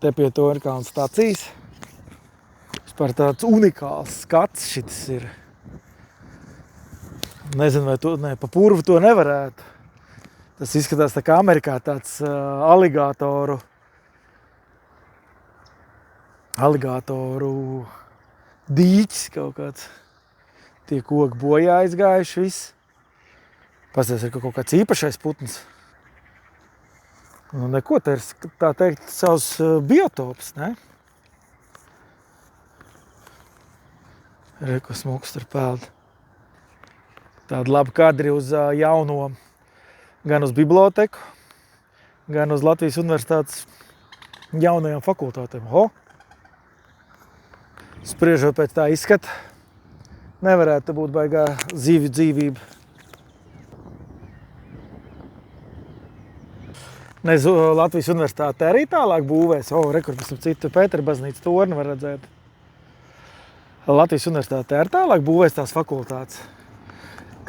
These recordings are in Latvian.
Te pie Torņkalna stacijas. Vispār tāds unikāls skats šitas ir. Nezinu, vai to, pa purvu to nevarētu. Tas izskatās tā kā Amerikā tāds aligātoru dīķis kaut kāds. Tie koki bojā aizgājuši viss. Pasties, ir kaut kāds īpašais putns. Nu, neko, te ir tā teikt savs biotops, ne? Re, ko smuks tur peld. Tādi labi kadri uz jauno, gan uz biblioteku, gan uz Latvijas universitātes jaunajām fakultātēm. Ho! Spriežot pēc tā izskata, nevarētu būt baigā zīvju dzīvība. Latvijas universitāte arī tālāk būvēs. Rekur, pēc citu Pētera baznīcas torni var redzēt. Latvijas universitāte arī tālāk būvēs tās fakultātes.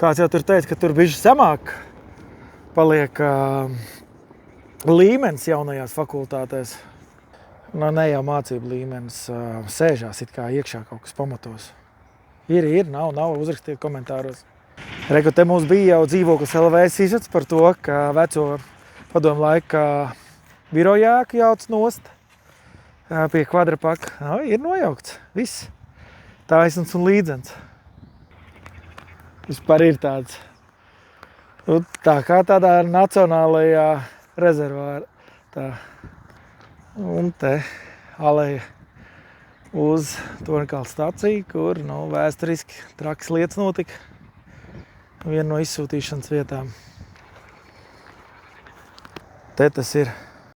Kāds jau tur teica, ka tur bišķi zemāk paliek līmenis jaunajās fakultātēs. Nu, ne jau mācību līmenis sēžās it kā iekšā kaut kas pamatos. Ir, nav uzrakstiet komentāros. Reku, te mums bija jau dzīvoklis LV sīsats par to, ka veco padomu laika birojāku jauc nost pie kvadrapaka. Nu, ir nojaukts, viss. Taisns un līdzens. Vispār ir tāds, nu, tā kā tādā nacionālajā rezervārā. Tā. Un te aleja uz Torņkalna staciju, kur vēsturiski trakas lietas notika. Viena no izsūtīšanas vietām. Te tas ir